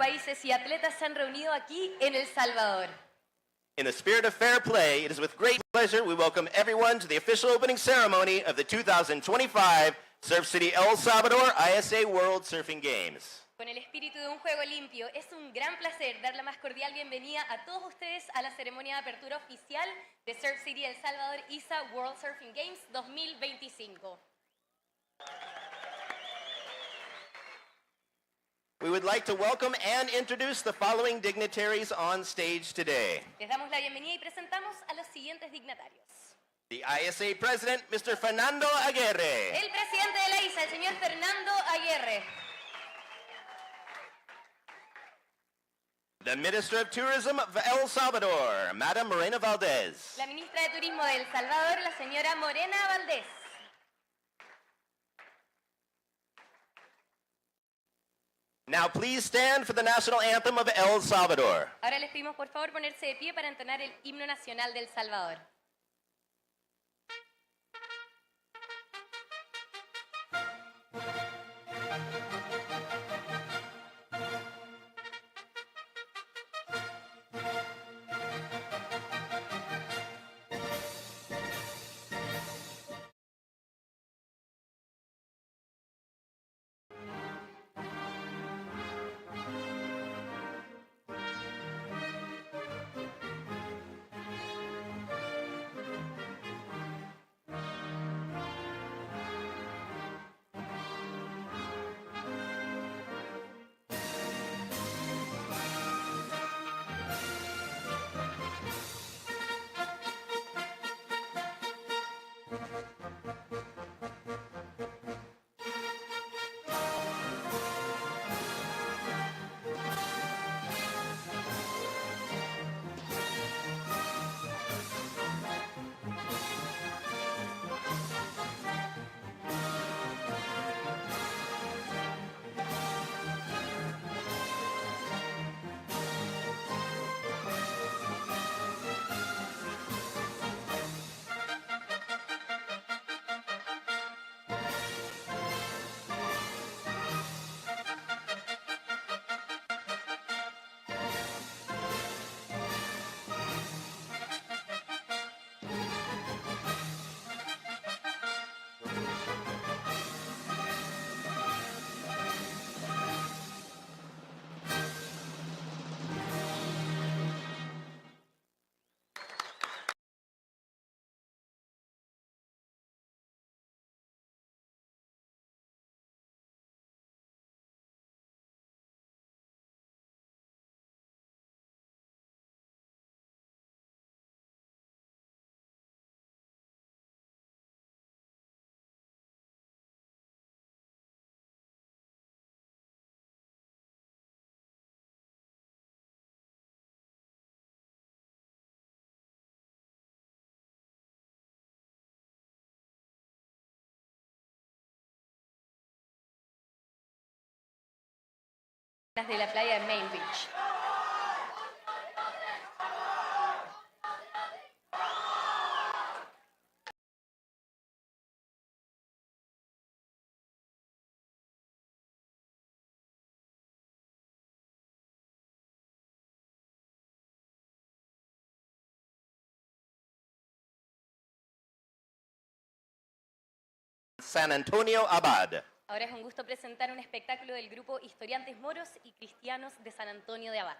países y atletas se han reunido aquí en El Salvador. In the spirit of fair play, it is with great pleasure we welcome everyone to the official opening ceremony of the 2025 Surf City El Salvador ISA World Surfing Games. Con el espíritu de un juego limpio, es un gran placer dar la más cordial bienvenida a todos ustedes a la ceremonia de apertura oficial de Surf City El Salvador ISA World Surfing Games 2025. We would like to welcome and introduce the following dignitaries on stage today. Les damos la bienvenida y presentamos a los siguientes dignatarios. The ISA President, Mr. Fernando Aguirre. El presidente de la ISA, el señor Fernando Aguirre. The Minister of Tourism of El Salvador, Madam Morena Valdez. La ministra de Turismo de El Salvador, la señora Morena Valdez. Now please stand for the national anthem of El Salvador. Ahora les pedimos por favor ponerse de pie para entonar el himno nacional de El Salvador. De la playa de Main Beach. San Antonio Abad. Ahora es un gusto presentar un espectáculo del grupo Historiantes Moros y Cristianos de San Antonio de Abad.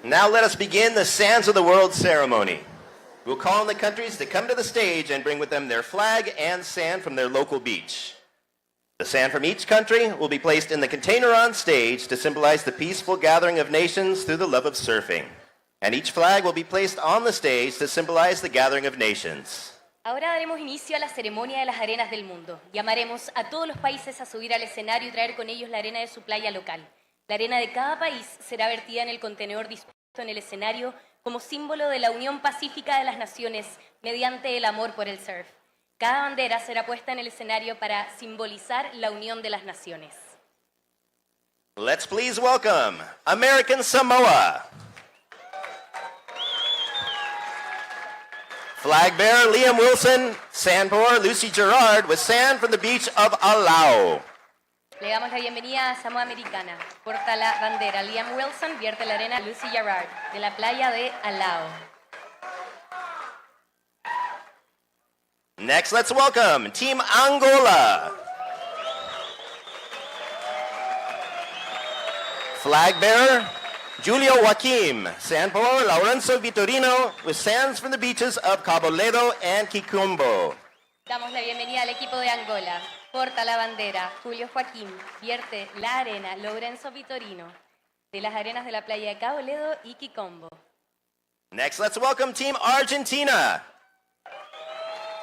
Now let us begin the Sands of the World ceremony. We'll call on the countries to come to the stage and bring with them their flag and sand from their local beach. The sand from each country will be placed in the container on stage to symbolize the peaceful gathering of nations through the love of surfing. And each flag will be placed on the stage to symbolize the gathering of nations. Ahora daremos inicio a la ceremonia de las arenas del mundo. Llamaremos a todos los países a subir al escenario y traer con ellos la arena de su playa local. La arena de cada país será vertida en el contenedor dispuesto en el escenario como símbolo de la unión pacífica de las naciones mediante el amor por el surf. Cada bandera será puesta en el escenario para simbolizar la unión de las naciones. Let's please welcome American Samoa. Flag bearer Liam Wilson, sand pour Lucy Gerard with sand from the beach of Alao. Le damos la bienvenida a Samoa Americana. Porta la bandera Liam Wilson, vierte la arena Lucy Gerard, de la playa de Alao. Next, let's welcome Team Angola. Flag bearer Julio Joaquim, sand pour Laurenzo Vitorino with sands from the beaches of Cabo Ledo and Quicumbo. Damos la bienvenida al equipo de Angola. Porta la bandera Julio Joaquín, vierte la arena Lorenzo Vitorino, de las arenas de la playa de Cabo Ledo y Quicombo. Next, let's welcome Team Argentina.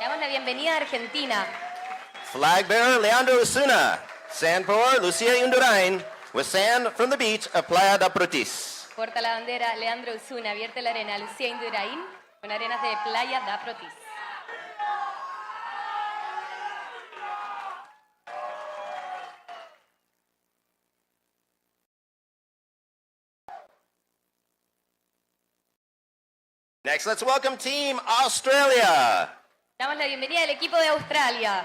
Damos la bienvenida a Argentina. Flag bearer Leandro Osuna, sand pour Lucia Indurain with sand from the beach of Playa da Protis. Porta la bandera Leandro Osuna, vierte la arena Lucía Indurain, con arenas de playa da Protis. Next, let's welcome Team Australia. Damos la bienvenida al equipo de Australia.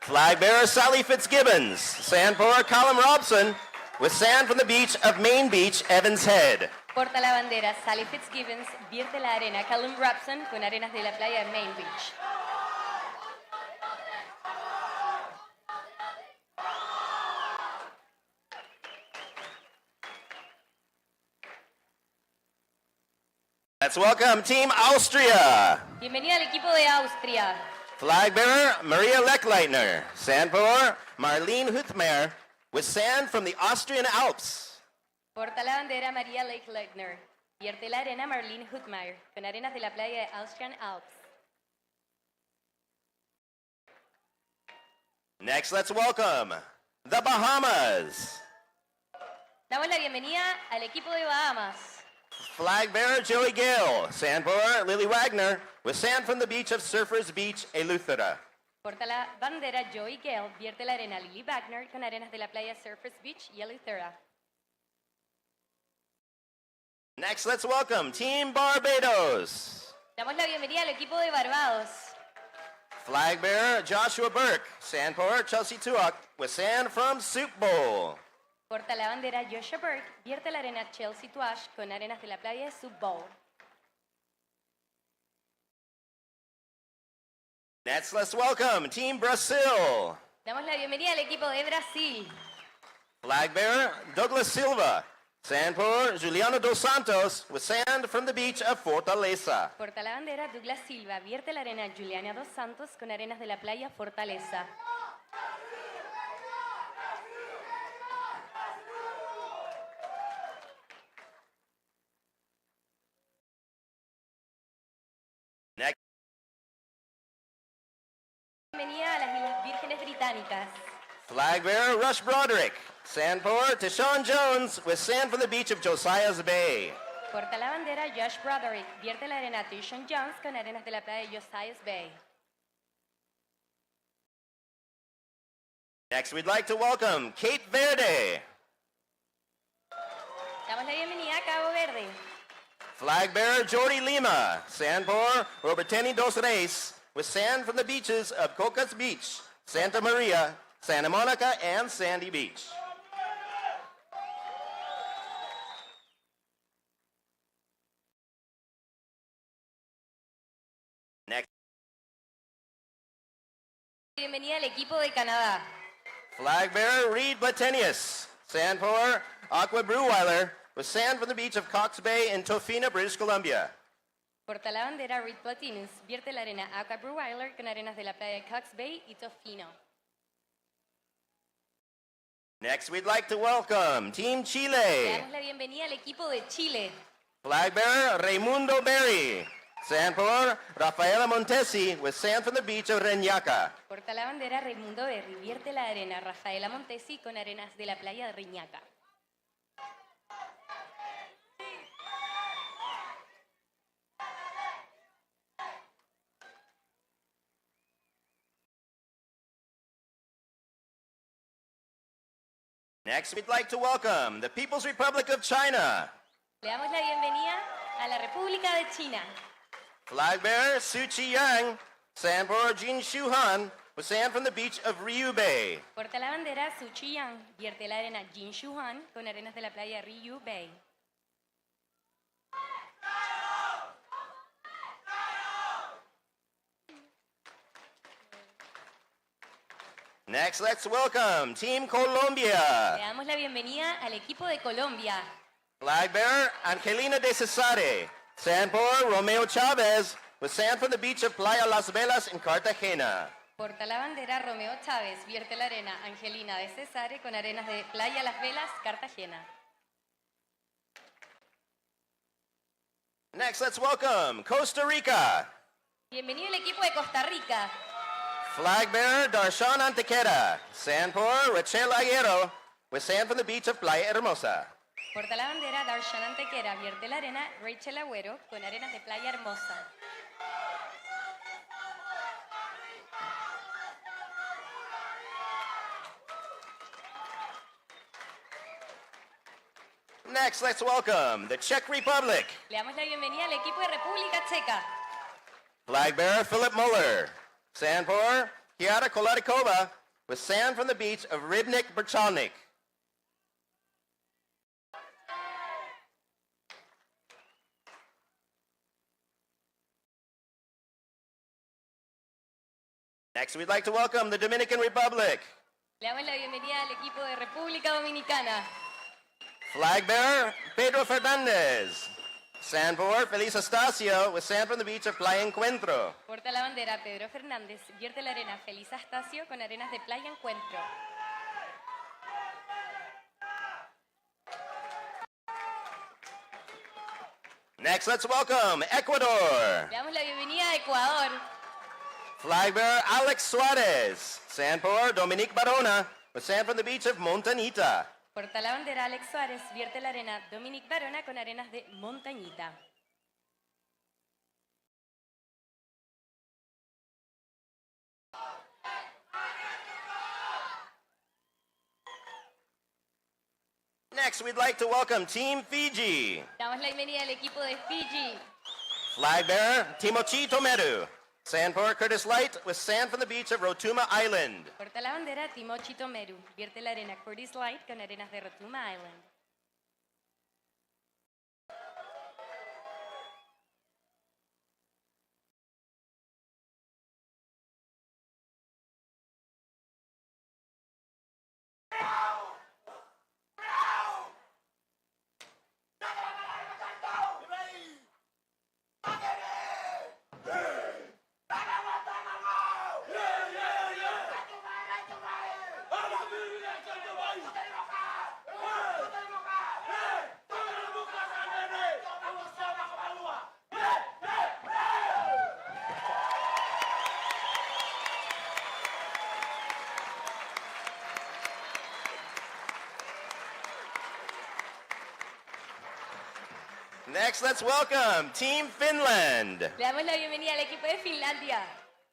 Flag bearer Sally Fitzgibbons, sand pour Callum Robson with sand from the beach of Main Beach, Evans Head. Porta la bandera Sally Fitzgibbons, vierte la arena Callum Robson, con arenas de la playa de Main Beach. Let's welcome Team Austria. Bienvenida al equipo de Austria. Flag bearer Maria Lechleitner, sand pour Marlene Huthmer with sand from the Austrian Alps. Porta la bandera María Lechleitner, vierte la arena Marlene Huthmeyer, con arenas de la playa de Austrian Alps. Next, let's welcome the Bahamas. Damos la bienvenida al equipo de Bahamas. Flag bearer Joey Gale, sand pour Lily Wagner with sand from the beach of Surfers Beach, Eleuthera. Porta la bandera Joey Gale, vierte la arena Lily Wagner, con arenas de la playa Surfers Beach y Eleuthera. Next, let's welcome Team Barbados. Damos la bienvenida al equipo de Barbados. Flag bearer Joshua Burke, sand pour Chelsea Tuak with sand from Soup Bowl. Porta la bandera Joshua Burke, vierte la arena Chelsea Tuash, con arenas de la playa de Sub Bowl. Next, let's welcome Team Brazil. Damos la bienvenida al equipo de Brasil. Flag bearer Douglas Silva, sand pour Juliano dos Santos with sand from the beach of Fortaleza. Porta la bandera Douglas Silva, vierte la arena Juliana dos Santos, con arenas de la playa Fortaleza. Next, Bienvenida a las Islas Vírgenes Británicas. flag bearer Rush Broderick, sand pour Tishon Jones with sand from the beach of Josiah's Bay. Porta la bandera Josh Broderick, vierte la arena Tishon Jones, con arenas de la playa de Josiah's Bay. Next, we'd like to welcome Cape Verde. Damos la bienvenida a Cabo Verde. Flag bearer Jordi Lima, sand pour Robertini dos Reis with sand from the beaches of Cocas Beach, Santa Maria, Santa Monica, and Sandy Beach. Next, Bienvenida al equipo de Canadá. flag bearer Reed Platenius, sand pour Aqua Brewweiler with sand from the beach of Cox Bay in Tofina, British Columbia. Porta la bandera Reed Platinus, vierte la arena Aqua Breweiler con arenas de la playa de Cox Bay y Tofino. Next, we'd like to welcome Team Le Chile. damos la bienvenida al equipo de Chile. Flag bearer Raimundo Berry. Sand pour Rafaela Montesi with sand from the beach of Reñaca. Porta la bandera Raimundo Berry, vierte la arena Rafaela Montesi con arenas de la playa de Riñaca. Next, we'd like to welcome the People's Republic of China. Le damos la bienvenida a la República de China. Flag bearer Su Chi-yang. Sand pour Jin Shuhan with sand from the beach of Ryu Bay. Porta la bandera Su Chi-yang, vierte la arena Jin Shuhan con arenas de la playa Ryu Bay. Next, let's welcome Team Le Colombia. damos la bienvenida al equipo de Colombia. Flag bearer Angelina de Cesare. Sand pour Romeo Chavez with sand from the beach of Playa Las Velas in Cartagena. Porta la bandera Romeo Chávez, vierte la arena Angelina de Cesare con arenas de playa Las Velas, Cartagena. Next, let's welcome Costa Rica. Bienvenido al equipo de Costa Rica. Flag bearer Darshan Antequera. Sand pour Rachel Aguero with sand from the beach of Playa Hermosa. Porta la bandera Darshan Antequera, vierte la arena Rachel Agüero con arenas de playa Hermosa. Next, let's welcome the Czech Republic. Le damos la bienvenida al equipo de República Checa. Flag bearer Philip Muller. Sand pour Kiara Kolarikova with sand from the beach of Rybnik Berchalnik. Next, we'd like to welcome the Dominican Republic. Le damos la bienvenida al equipo de República Dominicana. Flag bearer Pedro Fernandez. Sand pour Feliz Estacio with sand from the beach of Playa Encuentro. Porta la bandera Pedro Fernández, vierte la arena Feliz Astacio con arenas de playa Encuentro. Next, let's welcome Ecuador. Le damos la bienvenida a Ecuador. Flag bearer Alex Suarez. Sand pour Dominique Barona with sand from the beach of Montanita. Porta la bandera Alex Suárez, vierte la arena Dominic Barona con arenas de Montañita. Next, we'd like to welcome Team Fiji. Damos la bienvenida al equipo de Fiji. Flag bearer Timochi Tomeru. Sand pour Curtis Light with sand from the beach of Rotuma Island. Porta la bandera Timochi Tomeru, vierte la arena Curtis Light con arenas de Rotuma Island. Next, let's welcome Team Finland. Le damos la bienvenida al equipo de Finlandia.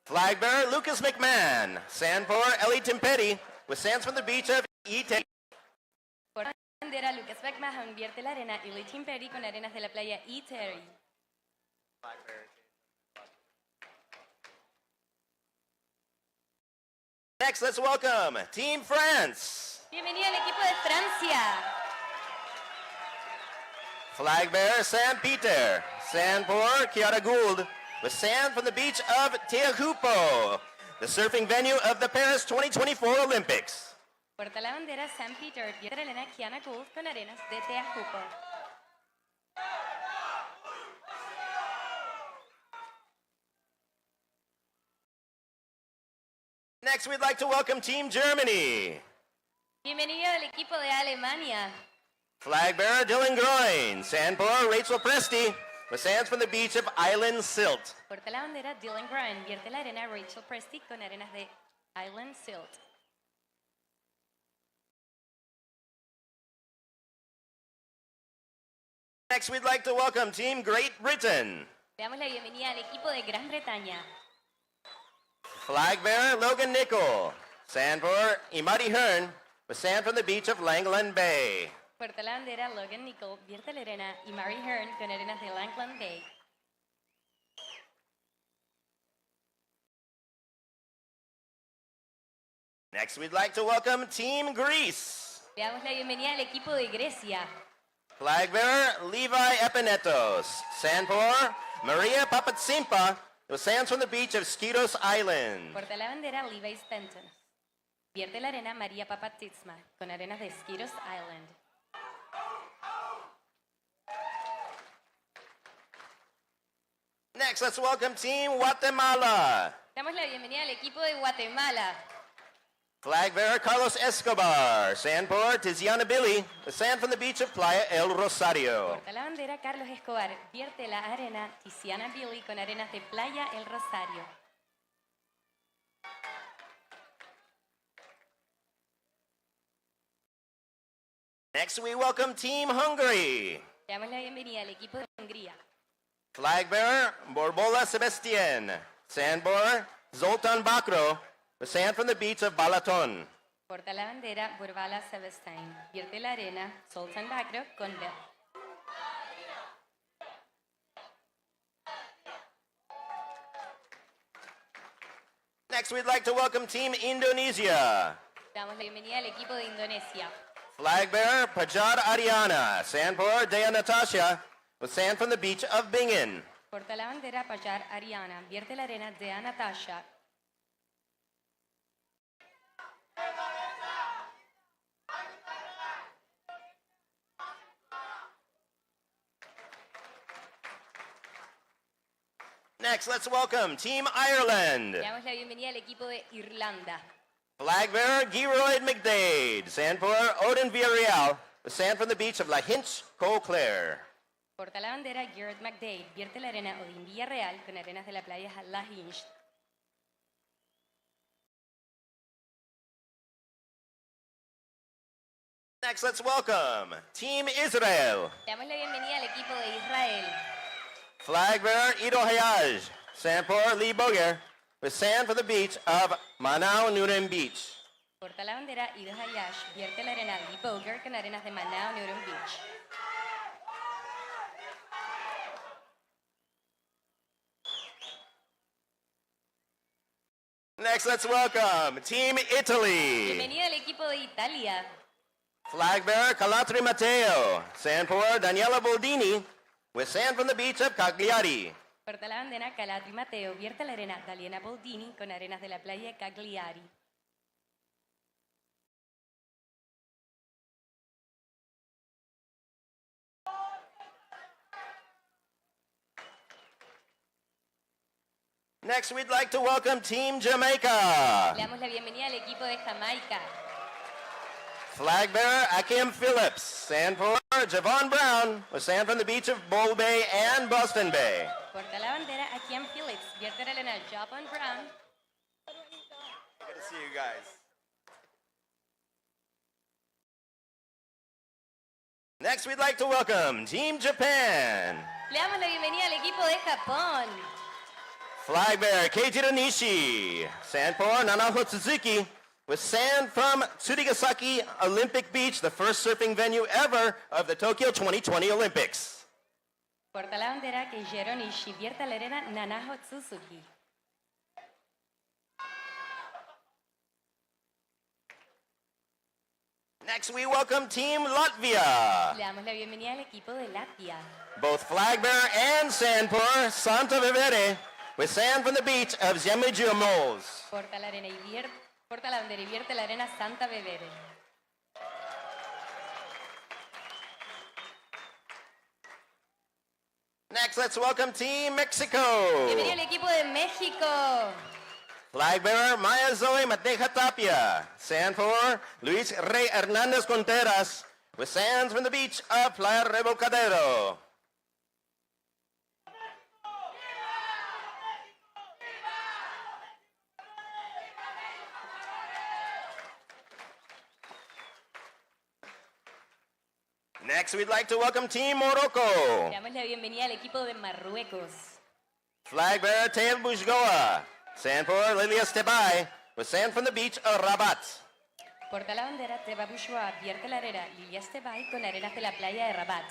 Flag bearer Lucas McMahon. Sand pour Ellie Timpetti with sands from the beach of Ite. Porta la bandera Lucas McMahon, vierte la arena Illy Timperi con arenas de la playa E. Terry. Next, let's welcome Team France. Bienvenido al equipo de Francia. Flag bearer Sam Peter. Sand pour Kiara Gould with sand from the beach of Teahupo, the surfing venue of the Paris 2024 Olympics. Porta la bandera San Peter, vierte la arena Kiana Gould con arenas de Teahupo. Next, we'd like to welcome Team Germany. Bienvenido al equipo de Alemania. Flag bearer Dylan Groin. Sand pour Rachel Presti. With sands from the beach of Island Silt. Porta la bandera Dylan Grind. Vierte la arena Rachel Presti con arenas de Island Silt. Next, we'd like to welcome Team Great Britain. Le damos la bienvenida al equipo de Gran Bretaña. Flag bearer Logan Nicol. Sand pour Imadi Hearn. With sand from the beach of Langland Bay. Porta la bandera Logan Nicol. Vierte la arena y Mary Hearn con arenas de Langland Bay. Next, we'd like to welcome Team Greece. Le damos la bienvenida al equipo de Grecia. Flag bearer Levi Epinetos. Sand pour Maria Papatsimpa. With sands from the beach of Skidos Island. Porta la bandera Levi Stenton. Vierte la arena María Papatitsma con arenas de Skidos Island. Next, let's welcome Team Guatemala. Damos la bienvenida al equipo de Guatemala. Flag bearer Carlos Escobar. Sand pour Tiziana Billy. With sand from the beach of Playa El Rosario. Porta la bandera Carlos Escobar. Vierte la arena Tiziana Billy con arenas de Playa El Rosario. Next, we welcome Team Hungary. Le damos la bienvenida al equipo de Hungría. Flag bearer Borbola Sebastian. Sand pour Zoltan Bakro. With sand from the beach of Balaton. Porta la bandera Borbala Sebastian. Vierte la arena Sultan Bakro con Next, we'd like to welcome Team Indonesia. Damos la bienvenida al equipo de Indonesia. Flag bearer Pajar Ariana. Sand pour Dea Natasha. With sand from the beach of Bingen. Porta la bandera Pajar Ariana. Vierte la arena de Natasha. Next, let's welcome Team Ireland. Le damos la bienvenida al equipo de Irlanda. Flag bearer Geroyd McDade. Sand pour Odin Villarreal. With sand from the beach of La Hinch, Colclair. Porta la bandera Garrett McDade. Vierte la arena Odín Villarreal con arenas de la playa La Hinch. Next, let's welcome Team Israel. Le damos la bienvenida al equipo de Israel. Flag bearer Ido Hayaj. Sand pour Lee Boger. With sand from the beach of Manao Nurem Beach. Porta la bandera Ido Hayash. Vierte la arena Lee Boger con arenas de Manao Nurem Beach. Next, let's welcome Team Italy. Bienvenido al equipo de Italia. Flag bearer Calatri Matteo. Sand pour Daniela Boldini. With sand from the beach of Cagliari. Porta la bandera Calatri Mateo. Vierte la arena Daliena Boldini con arenas de la playa Cagliari. Next, we'd like to welcome Team Jamaica. Le damos la bienvenida al equipo de Jamaica. Flag bearer Akim Phillips. Sand pour Javon Brown. With sand from the beach of Bull Bay and Boston Bay. Porta la bandera Akiam Phillips. Vierte la arena Javon Brown. Good to see you guys. Next, we'd like to welcome Team Japan. Le damos la bienvenida al equipo de Japón. Flag bearer Keiji Nishi. Sand pour Nanaho Suzuki. With sand from Tsurugasaki Olympic Beach, the first surfing venue ever of the Tokyo 2020 Olympics. Porta la bandera Keijiro Nishi. Vierte la arena Nanaho Suzuki. Next, we welcome Team Latvia. Le damos la bienvenida al equipo de Latvia. Both flag bearer and sand pour Santa Vivere. With sand from the beach of Zemlju Moles. Porta la arena y porta la bandera y vierte la arena Santa Bevere. Next, let's welcome Team Mexico. Bienvenido al equipo de México. Flag bearer Maya Zoe Mateja Tapia. Sand for Luis Rey Hernandez Contreras with sands from the beach of Playa Rebocadero. Next, we'd like to welcome Team Morocco. Damos la bienvenida al equipo de Marruecos. Flag bearer Tail Boujgoa. Sand for Lilia Stebay with sand from the beach of Rabat. Porta la bandera Teba Bourgeois, vierte la arena Lilia Estebay con arenas de la playa de Rabat.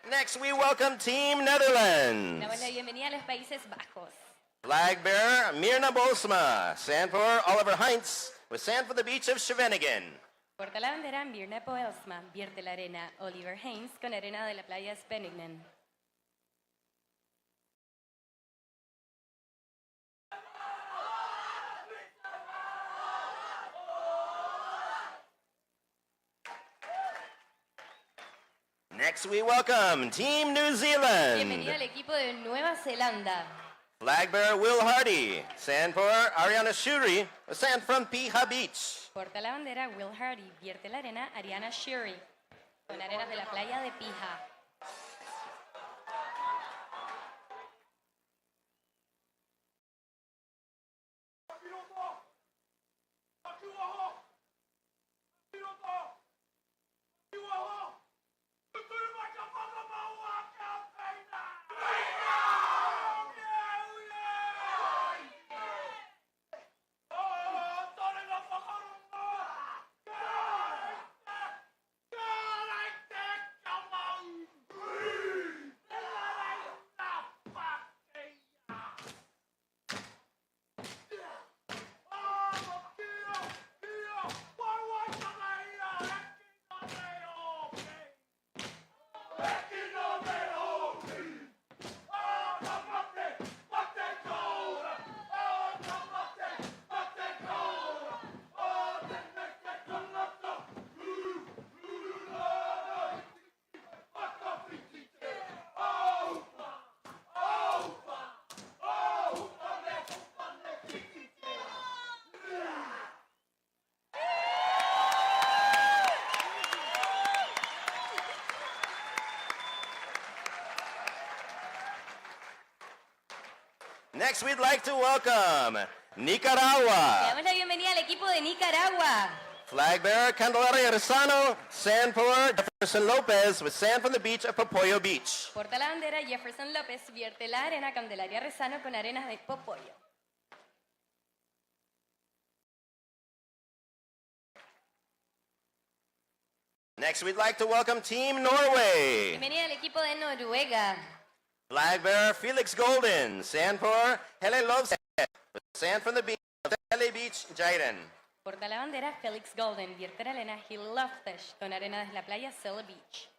Next, we welcome Team Netherlands. Damos la bienvenida a los Países Bajos. Flag bearer Mirna Bosma. Sand for Oliver Heinz with sand from the beach of Scheveningen. Porta la bandera Mirna Poelsma, vierte la arena Oliver Haynes con arena de la playa Scheveningen. Next, we welcome Team New Zealand. Bienvenido al equipo de Nueva Zelanda. Flag bearer Will Hardy. Sand for Ariana Shuri with sand from Piha Beach. Porta la bandera Will Hardy, vierte la arena Ariana Shuri con arenas de la playa de Pija. Next, we'd like to welcome Le Nicaragua. damos la bienvenida al equipo de Nicaragua. Flag bearer Candelaria Resano. Sand for Jefferson Lopez with sand from the beach of Popoyo Beach. Porta la bandera Jefferson López, vierte la arena Candelaria Rezano con arenas de Popoyo. Next, we'd like to welcome Team Norway. Bienvenida al equipo de Noruega. Flag bearer Felix Golden. Sand for Hele Lovsted with sand from the beach of Hele Beach, Jayden. Porta la bandera Felix Golden, vierte la arena Hill Loftus con arenas de la playa Sella Beach.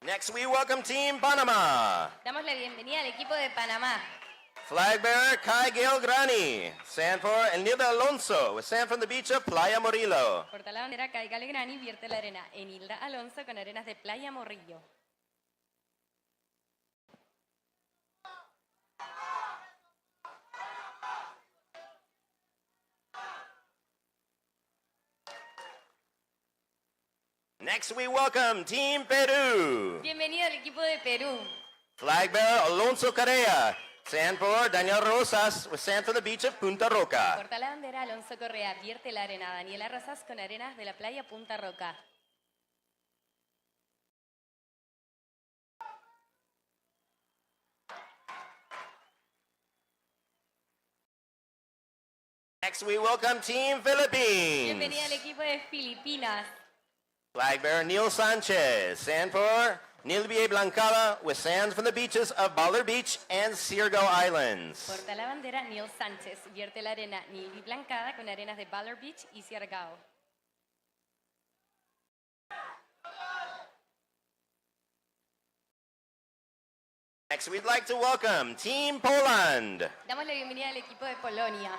Next, we welcome Team Panama. Damos la bienvenida al equipo de Panamá. Flag bearer Kai Gail Grani. Sand for Enilda Alonso with sand from the beach of Playa Morillo. Porta la bandera Caiga Legrani, vierte la arena Enilda Alonso con arenas de playa Morrillo. Next, we welcome Team Peru. Bienvenido al equipo de Perú. Flag bearer Alonso Correa. Sand for Daniel Rosas with sand from the beach of Punta Roca. Porta la bandera Alonso Correa, vierte la arena Daniela Rosas con arenas de la playa Punta Roca. Next, we welcome Team Philippines. Bienvenida al equipo de Filipinas. Flag bearer Neil Sanchez. Sand for Nilbie Blancada with sands from the beaches of Baller Beach and Sirgo Islands. Porta la bandera Neil Sánchez, vierte la arena Nilby Blancada con arenas de Baller Beach y Siargao. Next, we'd like to welcome Team Poland. Damos la bienvenida al equipo de Polonia.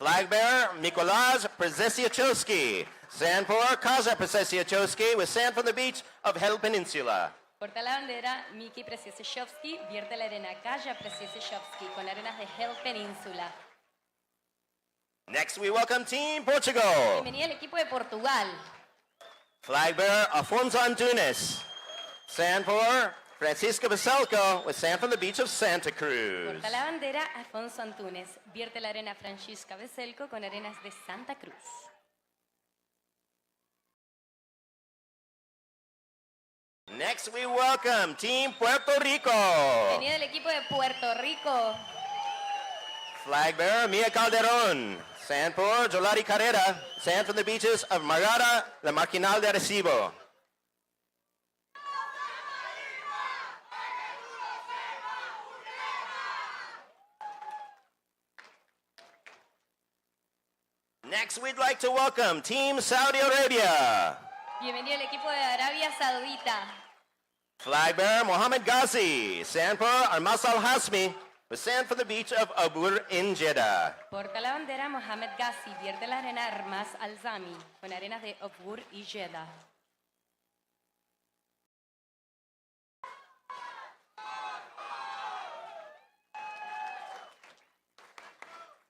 Flag bearer Mikołaj Przesiaczewski, sand pour Kaza Przesiaczewski with sand from the beach of Hel Peninsula. Porta la bandera Miki Przesiaczewski, vierte la arena Kaja Przesiaczewski con arenas de Hel Peninsula. Next we welcome Team Portugal. Bienvenida al equipo de Portugal. Flag bearer Afonso Antunes, sand pour Francisco Baselco with sand from the beach of Santa Cruz. Porta la bandera Afonso Antunes, vierte la arena Francisca Veselco con arenas de Santa Cruz. Next we welcome Team Puerto Rico. Bienvenida al equipo de Puerto Rico. Flag bearer Mia Calderon, sand pour Jolari Carrera, sand from the beaches of Margara, La Marginal de Arecibo. Next, we'd like to welcome Team Saudi Arabia. Bienvenido al equipo de Arabia Saudita. Flag bearer Mohammed Ghazi, sand pour Armas Al Hasmi, with sand from the beach of Abur in Jeddah. Porta la bandera Mohamed Ghazi, vierte la arena Armas Al-Zami con arenas de Obur y Jeddah.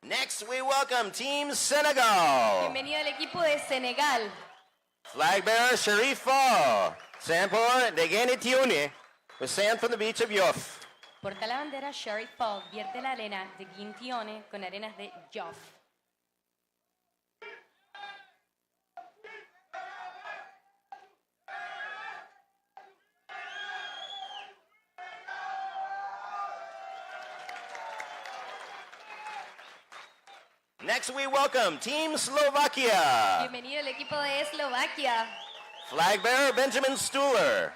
Next, we welcome Team Senegal. Bienvenido al equipo de Senegal. Flag bearer Sharif Fall, sand pour Degeni Tiuni, with sand from the beach of Yoff. Porta la bandera Sharif Fall, vierte la arena de Gintione con arenas de Yoff. Next, we welcome Team Slovakia. Bienvenido al equipo de Eslovaquia. Flag bearer Benjamin Stuhler,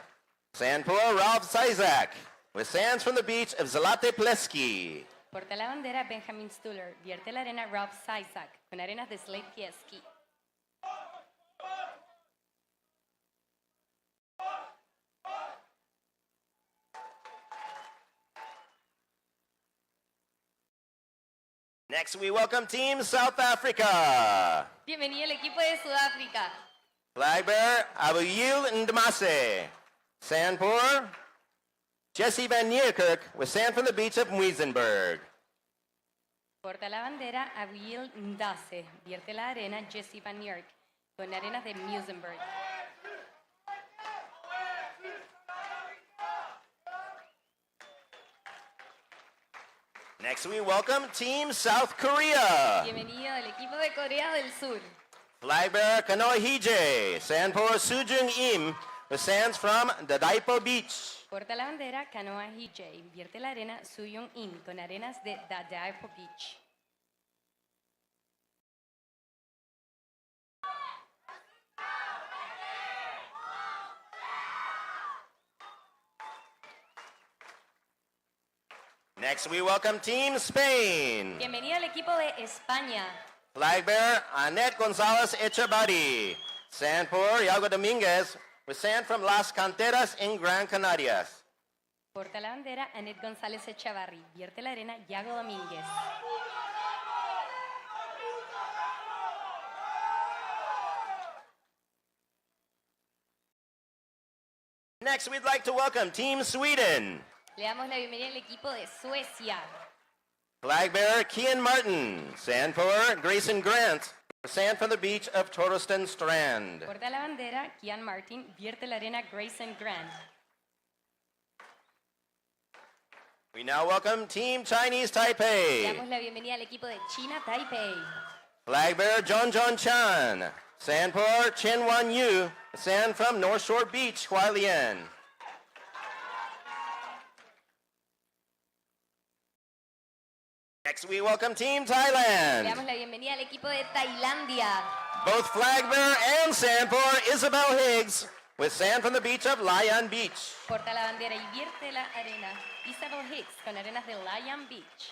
sand pour Ralph Sizak, with sands from the beach of Zlate Pleski. Porta la bandera Benjamin Stuller, vierte la arena Rob Sisak con arenas de Slate Pieski. Next, we welcome Team South Africa. Bienvenido al equipo de Sudáfrica. Flag bearer Abuyil Ndamase, sand pour Jesse Van Niekerk, with sand from the beach of Muizenberg. Porta la bandera Abiel Ndase, vierte la arena Jesse Van York con arenas de Muizenberg. Next, we welcome Team South Korea. Bienvenido al equipo de Corea del Sur. Flag bearer Kanoe Hije, sand pour Sujung Im, with sands from Dadaipo Beach. Porta la bandera Kanoa Hije, vierte la arena Suyong In con arenas de Dadaipo Beach. Next, we welcome Team Spain. Bienvenido al equipo de España. Flag bearer Annette Gonzalez Echebarri, sand pour Iago Dominguez, with sand from Las Canteras in Gran Canarias. Porta la bandera Anet González Echavarri, vierte la arena Yago Domínguez. Next, we'd like to welcome Team Sweden. Le damos la bienvenida al equipo de Suecia. Flag bearer Kian Martin, sand pour Grayson Grant, sand from the beach of Torreston Strand. Porta la bandera Kian Martin, vierte la arena Grayson Grant. We now welcome Team Chinese Le Taipei. damos la bienvenida al equipo de China Taipei. Flag bearer John Chan, sand pour Chen Wan Yu, sand from North Shore Beach, Hualien. Next, we welcome Team Le Thailand. damos la bienvenida al equipo de Tailandia. Both flag bearer and sand pour Isabel Higgs, with sand from the beach of Layan Beach. Porta la bandera y vierte la arena Isabel Hicks con arenas de Lion Beach.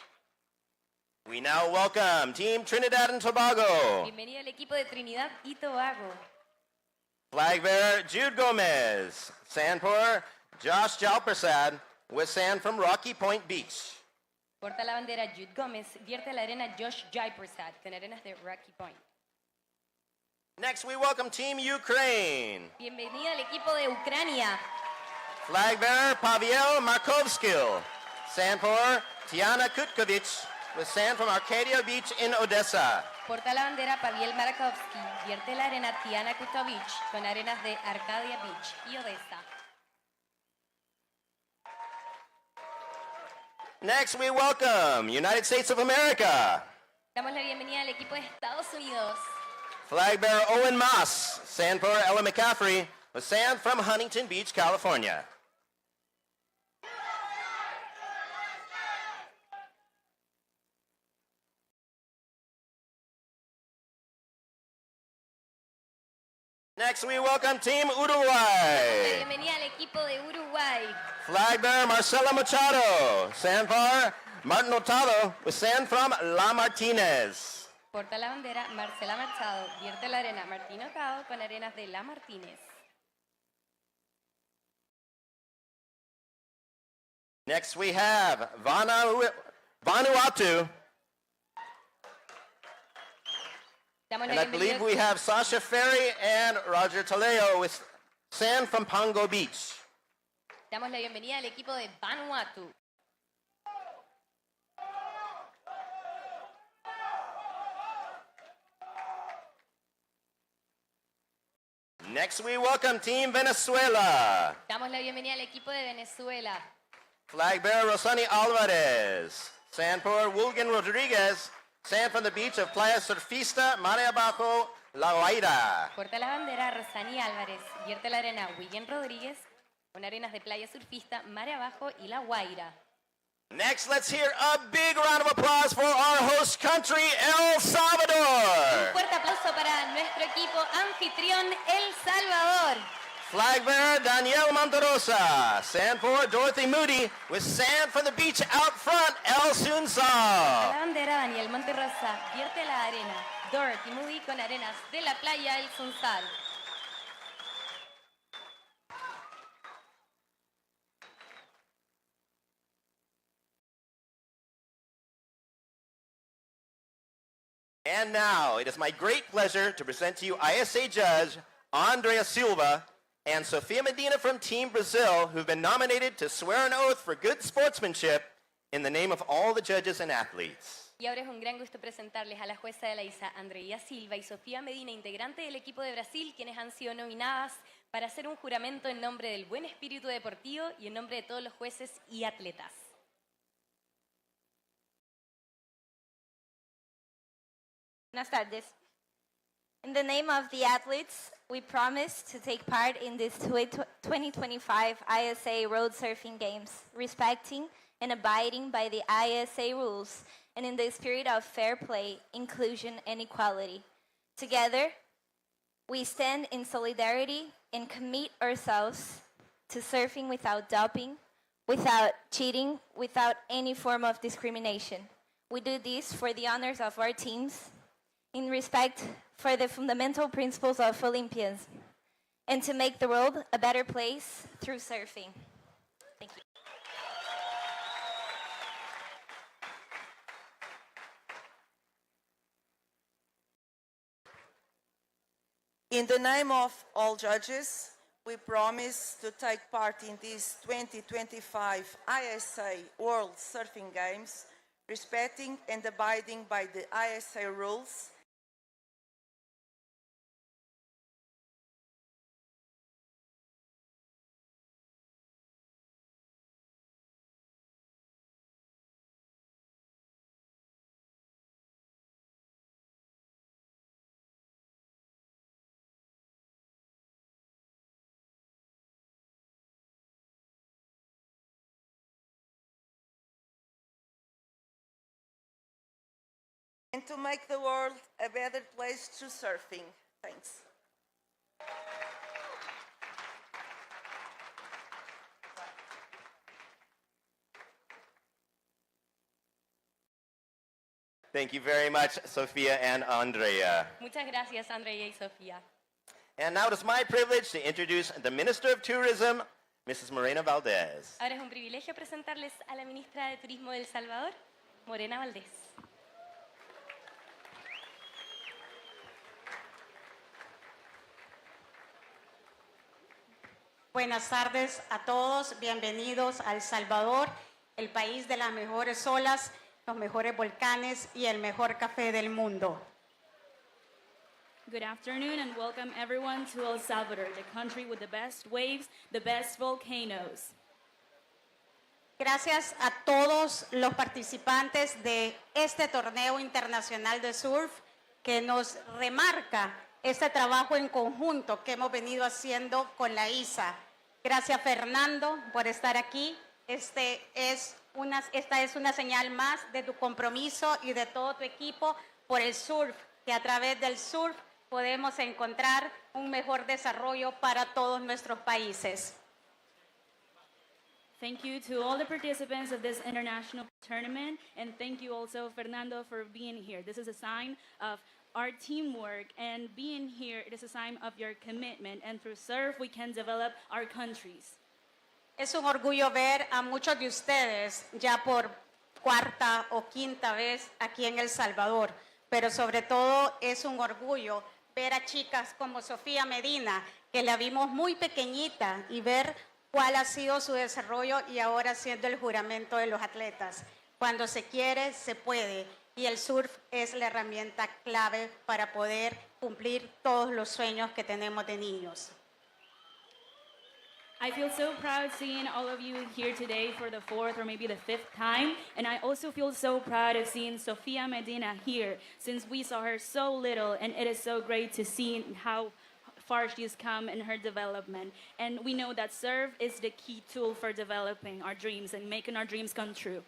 We now welcome Team Trinidad and Tobago. Bienvenido al equipo de Trinidad y Tobago. Flag bearer Jude Gomez, sand pour Josh Jalpersad, with sand from Rocky Point Beach. Porta la bandera Jude Gómez, vierte la arena Josh Jaiprasad con arenas de Rocky Point. Next, we welcome Team Ukraine. Bienvenida al equipo de Ucrania. Flag bearer Pavel Markovskil. Sand pour Tiana Kutkovich with sand from Arcadia Beach in Odessa. Porta la bandera Pavel Markovsky, vierte la arena Tiana Kutovich con arenas de Arcadia Beach y Odessa. Next, we welcome United States of America. Damos la bienvenida al equipo de Estados Unidos. Flag bearer Owen Moss. Sand pour Ella McCaffrey with sand from Huntington Beach, California. Next, we welcome Team La Uruguay. bienvenida al equipo de Uruguay. Flag bearer Marcela Machado. Sand pour Martin Hurtado with sand from La Martinez. Porta la bandera Marcela Machado, vierte la arena Martín Ocado con arenas de La Martínez. Next, we have Vanuatu. Damos And la I believe bienvenida. we have Sasha Ferry and Roger Taleo with sand from Pongo Beach. Damos la bienvenida al equipo de Vanuatu. Next, we welcome Team Venezuela. Damos la bienvenida al equipo de Venezuela. Flag bearer Rosani Alvarez. Sand pour Wolgan Rodriguez. Sand from the beach of Playa Surfista, Mare Abajo, La Guaira. Porta la bandera Rosani Álvarez, vierte la arena William Rodríguez con arenas de Playa Surfista, Mare Abajo y La Guaira. Next, let's hear a big round of applause for our host country, El Salvador. Un fuerte aplauso para nuestro equipo anfitrión El Salvador. Flag bearer Danielle Monterosa. Sand pour Dorothy Moody with sand from the beach out front, El Sunsal. La bandera Daniel Monterrosa, vierte la arena Dorothy Moody con arenas de la playa El Sunsal. And now, it is my great pleasure to present to you ISA Judge Andrea Silva and Sofia Medina from Team Brazil, who've been nominated to swear an oath for good sportsmanship in the name of all the judges and athletes. Y ahora es un gran gusto presentarles a la jueza de la ISA, Andrea Silva y Sofía Medina, integrante del equipo de Brasil, quienes han sido nominadas para hacer un juramento en nombre del buen espíritu deportivo y en nombre de todos los jueces y atletas. Buenas tardes. In the name of the athletes, we promise to take part in this 2025 ISA Road Surfing Games, respecting and abiding by the ISA rules and in the spirit of fair play, inclusion, and equality. Together, we stand in solidarity and commit ourselves to surfing without doping, without cheating, without any form of discrimination. We do this for the honors of our teams, in respect for the fundamental principles of Olympians, and to make the world a better place through surfing. Thank you. In the name of all judges, we promise to take part in these 2025 ISA World Surfing Games, respecting and abiding by the ISA rules and to make the world a better place through surfing. Thanks. Thank you very much, Sofia and Andrea. Muchas gracias, Andrea y Sofía. And now it is my privilege to introduce the Minister of Tourism, Mrs. Morena Valdez. Ahora es un privilegio presentarles a la ministra de Turismo de El Salvador, Morena Valdés. Buenas tardes a todos, bienvenidos a El Salvador, el país de las mejores olas, los mejores volcanes y el mejor café del mundo. Good afternoon and welcome everyone to El Salvador, the country with the best waves, the best volcanoes. Gracias a todos los participantes de este torneo internacional de surf que nos remarca este trabajo en conjunto que hemos venido haciendo con la ISA. Gracias, Fernando, por estar aquí. Esta es una señal más de tu compromiso y de todo tu equipo por el surf, que a través del surf podemos encontrar un mejor desarrollo para todos nuestros países. Thank you to all the participants of this international tournament, and thank you also, Fernando, for being here. This is a sign of our teamwork, and being here, it is a sign of your commitment, and through surf, we can develop our countries. Es un orgullo ver a muchos de ustedes ya por cuarta o quinta vez aquí en El Salvador, pero sobre todo es un orgullo ver a chicas como Sofía Medina, que la vimos muy pequeñita, y ver cuál ha sido su desarrollo y ahora siendo el juramento de los atletas. Cuando se quiere, se puede, y el surf es la herramienta clave para poder cumplir todos los sueños que tenemos de niños. I feel so proud seeing all of you here today for the fourth or maybe the fifth time. And I also feel so proud of seeing Sofia Medina here, since we saw her so little, and it is so great to see how far she's come in her development. And we know that surf is the key tool for developing our dreams and making our dreams come true.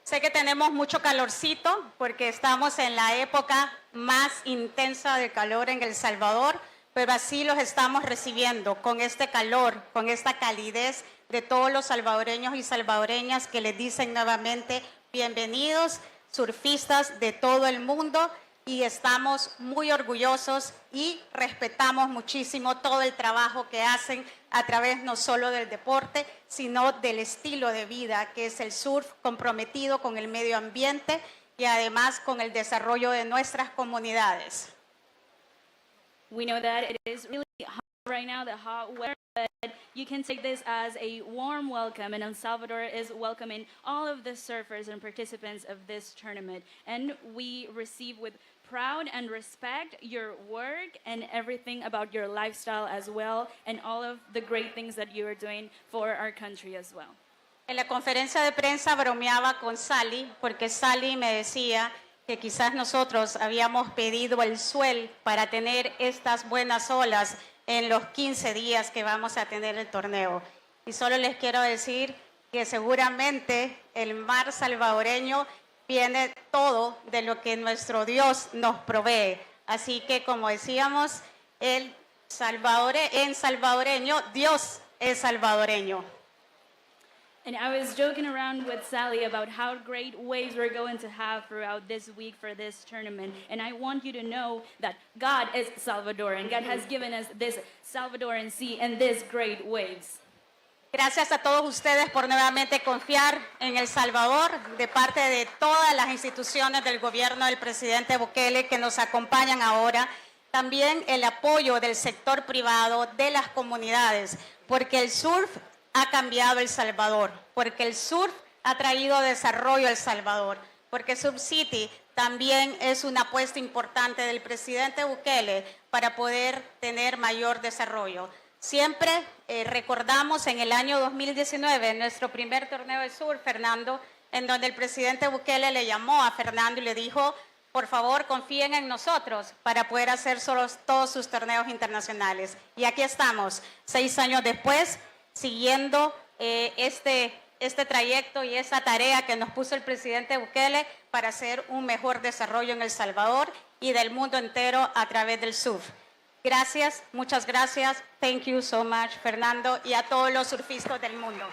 Sé que tenemos mucho calorcito porque estamos en la época más intensa de calor en El Salvador, pero así los estamos recibiendo, con este calor, con esta calidez de todos los salvadoreños y salvadoreñas que les dicen nuevamente bienvenidos, surfistas de todo el mundo, y estamos muy orgullosos y respetamos muchísimo todo el trabajo que hacen a través no solo del deporte, sino del estilo de vida que es el surf, comprometido con el medio ambiente y además con el desarrollo de nuestras comunidades. We know that it is really hot right now, the hot weather, but you can take this as a warm welcome, and El Salvador is welcoming all of the surfers and participants of this tournament. And we receive with proud and respect your work and everything about your lifestyle as well, and all of the great things that you are doing for our country as well. En la conferencia de prensa bromeaba con Sally, porque Sally me decía que quizás nosotros habíamos pedido el suel para tener estas buenas olas en los 15 días que vamos a tener el torneo. Y solo les quiero decir que seguramente el mar salvadoreño viene todo de lo que nuestro Dios nos provee. Así que, como decíamos, en salvadoreño, Dios es salvadoreño. And I was joking around with Sally about how great waves we're going to have throughout this week for this tournament. And I want you to know that God is Salvadoran. God has given us this Salvadoran sea and these great waves. Gracias a todos ustedes por nuevamente confiar en El Salvador, de parte de todas las instituciones del gobierno del presidente Bukele que nos acompañan ahora. También el apoyo del sector privado, de las comunidades, porque el surf ha cambiado El Salvador, porque el surf ha traído desarrollo a El Salvador, porque Surf City también es una apuesta importante del presidente Bukele para poder tener mayor desarrollo. Siempre recordamos en el año 2019, nuestro primer torneo de surf, Fernando, en donde el presidente Bukele le llamó a Fernando y le dijo, por favor, confíen en nosotros para poder hacer todos sus torneos internacionales. Y aquí estamos, 6 años después, siguiendo este trayecto y esa tarea que nos puso el presidente Bukele para hacer un mejor desarrollo en El Salvador y del mundo entero a través del surf. Gracias, muchas gracias. Thank you so much, Fernando, y a todos los surfistas del mundo.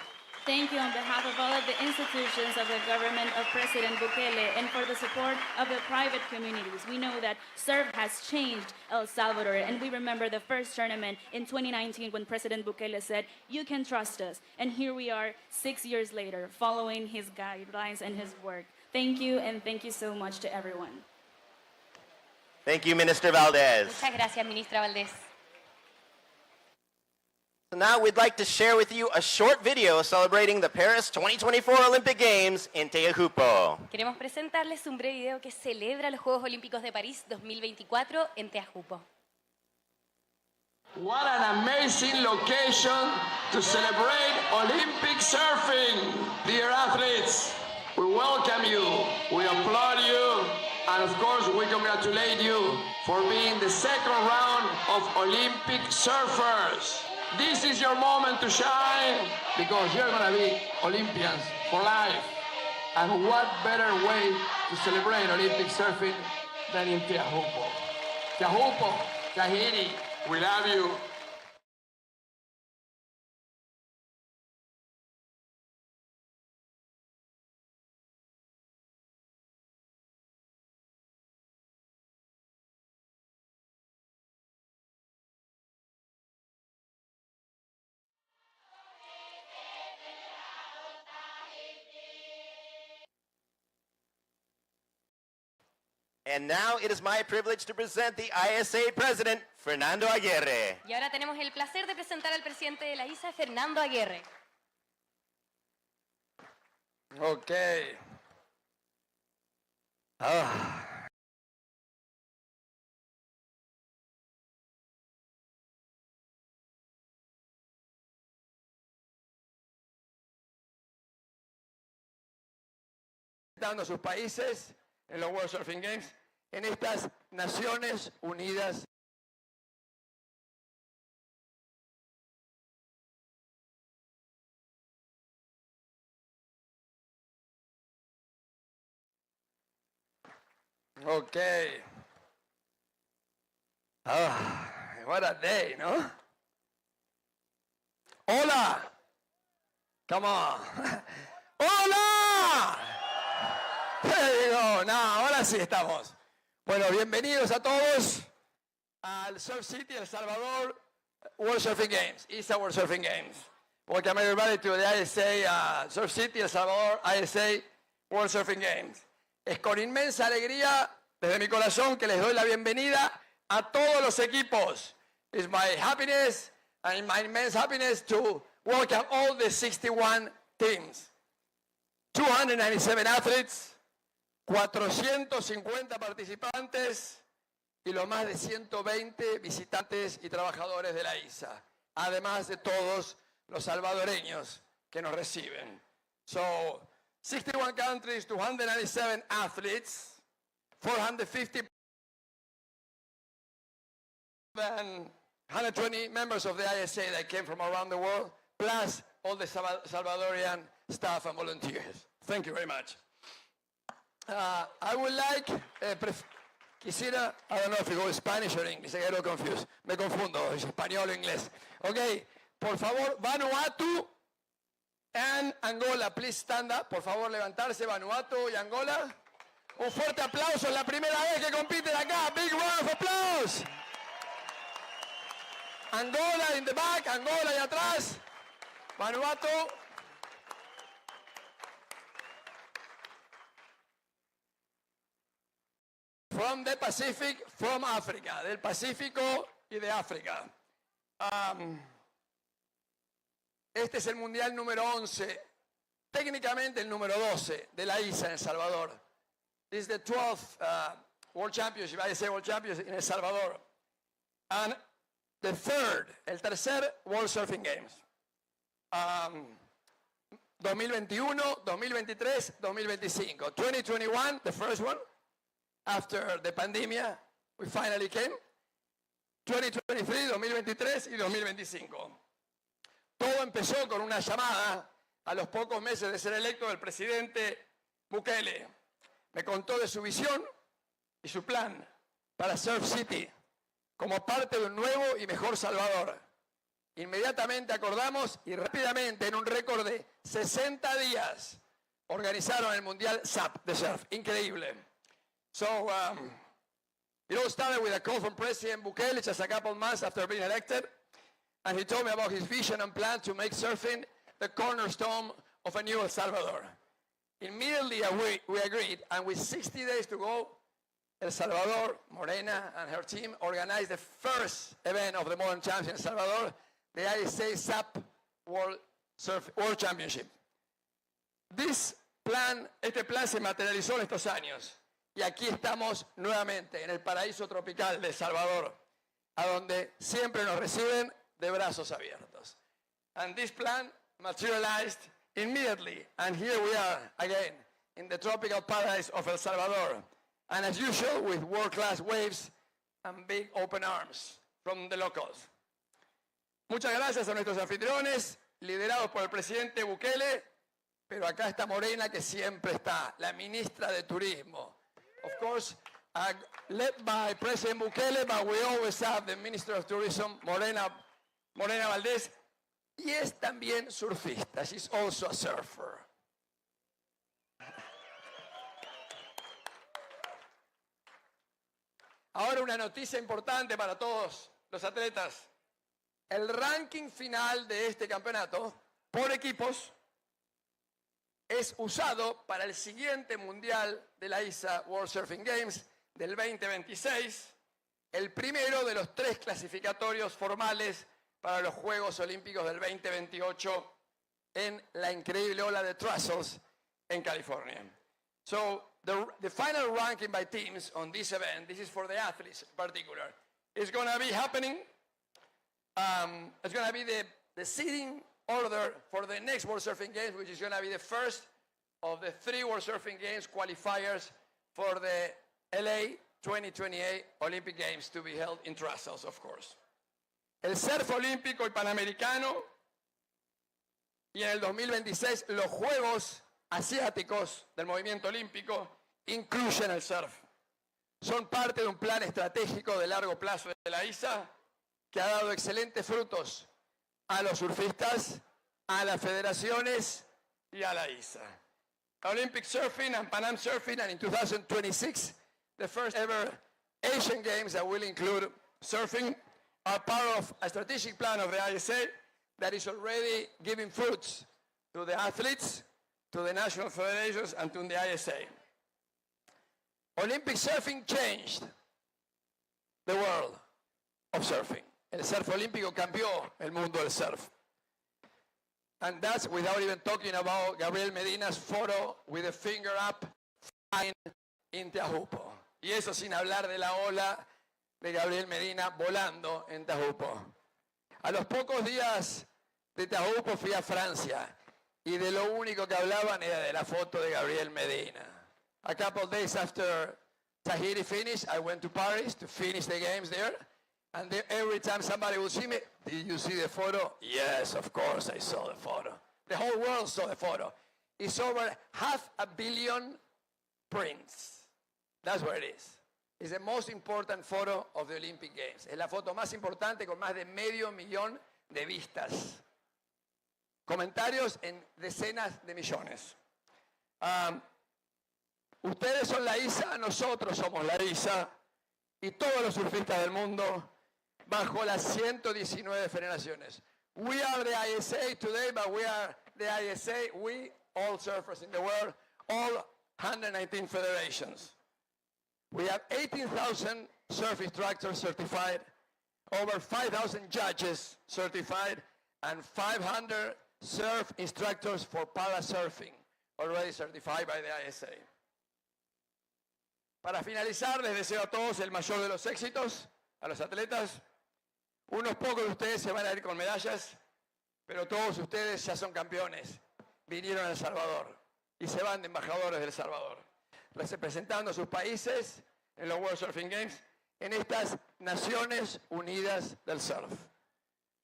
Thank you on behalf of all of the institutions of the government of President Bukele and for the support of the private communities. We know that surf has changed El Salvador, and we remember the first tournament in 2019 when President Bukele said, you can trust us. And here we are 6 years later, following his guidelines and his work. Thank you, and thank you so much to everyone. Thank you, Minister Valdez. Muchas gracias, ministra Valdés. So now we'd like to share with you a short video celebrating the Paris 2024 Olympic Games in Teahupo. Queremos presentarles un breve video que celebra los Juegos Olímpicos de París 2024 en Teahupo. What an amazing location to celebrate Olympic surfing. Dear athletes, we welcome you, we applaud you, and of course we congratulate you for being the second round of Olympic surfers. This is your moment to shine because you're going to be Olympians for life. And what better way to celebrate Olympic surfing than in Teahupo? Teahupo, Tahiti, we love you. And now it is my privilege to present the ISA President, Fernando Aguirre. Y ahora tenemos el placer de presentar al presidente de la ISA, Fernando Aguirre. Okay. Dando sus países en los World Surfing Games, en estas Naciones Unidas. Okay. What a day, ¿no? Hola. Come on. Hola. There you go. No, ahora sí estamos. Bueno, bienvenidos a todos al Surf City El Salvador World Surfing Games, ISA World Surfing Games. Welcome everybody to the ISA Surf City El Salvador ISA World Surfing Games. Es con inmensa alegría desde mi corazón que les doy la bienvenida a todos los equipos. It's my happiness and my immense happiness to welcome all the 61 teams. 297 athletes, 450 participantes y los más de 120 visitantes y trabajadores de la ISA, además de todos los salvadoreños que nos reciben. So, 61 countries, 297 athletes, 450 and 120 members of the ISA that came from around the world, plus all the Salvadorian staff and volunteers. Thank you very much. I would like, quisiera, I don't know if you go Spanish or English, I get a little confused. Me confundo, es español o inglés. Ok, por favor, Vanuatu and Angola, please stand up. Por favor, levantarse, Vanuatu y Angola. Un fuerte aplauso, es la primera vez que compiten acá. Big round of applause. Angola in the back, Angola ahí atrás. Vanuatu. From the Pacific, from Africa, del Pacífico y de África. Este es el mundial número 11, técnicamente el número 12 de la ISA en El Salvador. This is the 12th World Championship, ISA World Championship en El Salvador. And the third, el tercer World Surfing Games. 2021, 2023, 2025. 2021, the first one. After the pandemia, we finally came. 2023, 2023 y 2025. Todo empezó con una llamada a los pocos meses de ser electo del presidente Bukele. Me contó de su visión y su plan para Surf City como parte de un nuevo y mejor Salvador. Inmediatamente acordamos y rápidamente, en un récord de 60 días, organizaron el Mundial SAP de Surf. Increíble. So, it all started with a call from President Bukele just a couple months after being elected. And he told me about his vision and plan to make surfing the cornerstone of a new El Salvador. Immediately we agreed, and with 60 days to go, El Salvador, Morena and her team organized the first event of the Modern Champs in El Salvador, the ISA SAP World Championship. Este plan se materializó en estos años y aquí estamos nuevamente en el paraíso tropical de El Salvador, a donde siempre nos reciben de brazos abiertos. And this plan materialized immediately, and here we are again in the tropical paradise of El Salvador, and as usual with world-class waves and big open arms from the locals. Muchas gracias a nuestros anfitriones, liderados por el presidente Bukele, pero acá está Morena, que siempre está, la ministra de Turismo. Of course, led by President Bukele, but we always have the Minister of Tourism, Morena Valdés, y es también surfista. She's also a surfer. Ahora una noticia importante para todos los atletas. El ranking final de este campeonato por equipos es usado para el siguiente Mundial de la ISA World Surfing Games del 2026, el primero de los 3 clasificatorios formales para los Juegos Olímpicos del 2028 en la increíble ola de Trussell en California. So the final ranking by teams on this event, this is for the athletes in particular, is going to be happening. It's going to be the seeding order for the next World Surfing Games, which is going to be the first of the 3 World Surfing Games qualifiers for the LA 2028 Olympic Games to be held in Trussell, of course. El surf olímpico y panamericano, y en el 2026 los Juegos Asiáticos del movimiento olímpico incluyen el surf. Son parte de un plan estratégico de largo plazo de la ISA que ha dado excelentes frutos a los surfistas, a las federaciones y a la ISA. Olympic Surfing and Pan Am Surfing, and in 2026, the first ever Asian Games that will include surfing, are part of a strategic plan of the ISA that is already giving fruits to the athletes, to the national federations, and to the ISA. Olympic surfing changed the world of surfing. El surf olímpico cambió el mundo del surf. And that's without even talking about Gabriel Medina's photo with a finger up flying in Teahupo. Y eso sin hablar de la ola de Gabriel Medina volando en Teahupo. A los pocos días de Teahupo fui a Francia y de lo único que hablaban era de la foto de Gabriel Medina. A couple of days after Tahiti finished, I went to Paris to finish the games there. And every time somebody would see me, did you see the photo? Yes, of course I saw the photo. The whole world saw the photo. It's over 500 million prints. That's where it is. It's the most important photo of the Olympic Games. Es la foto más importante con más de 500,000 de vistas. Comentarios en decenas de millones. Ustedes son la ISA, nosotros somos la ISA y todos los surfistas del mundo bajo las 119 federaciones. We are the ISA today, but we are the ISA, we, all surfers in the world, all 119 federations. We have 18,000 surf instructors certified, over 5,000 judges certified, and 500 surf instructors for parasurfing already certified by the ISA. Para finalizar, les deseo a todos el mayor de los éxitos, a los atletas. Unos pocos de ustedes se van a ir con medallas, pero todos ustedes ya son campeones. Vinieron a El Salvador y se van de embajadores de El Salvador, representando a sus países en los World Surfing Games, en estas Naciones Unidas del Surf.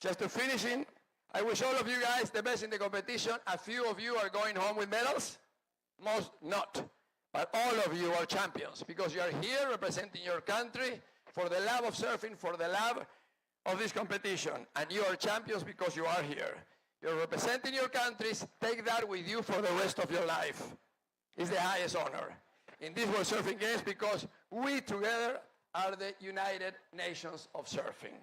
Just to finishing, I wish all of you guys the best in the competition. A few of you are going home with medals, most not. But all of you are champions because you are here representing your country for the love of surfing, for the love of this competition. And you are champions because you are here. You're representing your countries. Take that with you for the rest of your life. It's the highest honor in these World Surfing Games because we together are the United Nations of Surfing.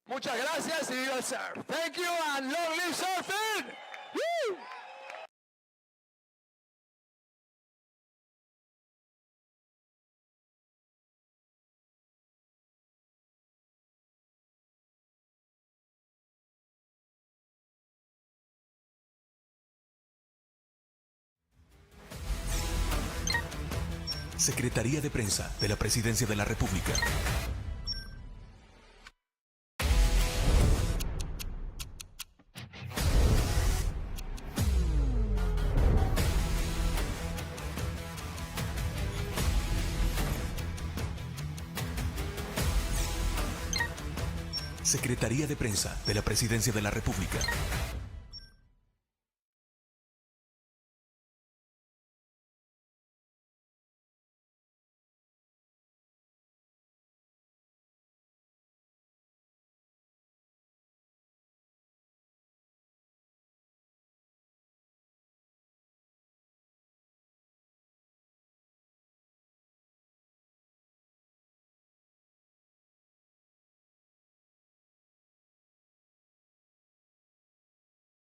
Muchas gracias y viva el surf. Thank you and long live surfing! Woo! Secretaría de Prensa de la Presidencia de la República. Secretaría de Prensa de la Presidencia de la República.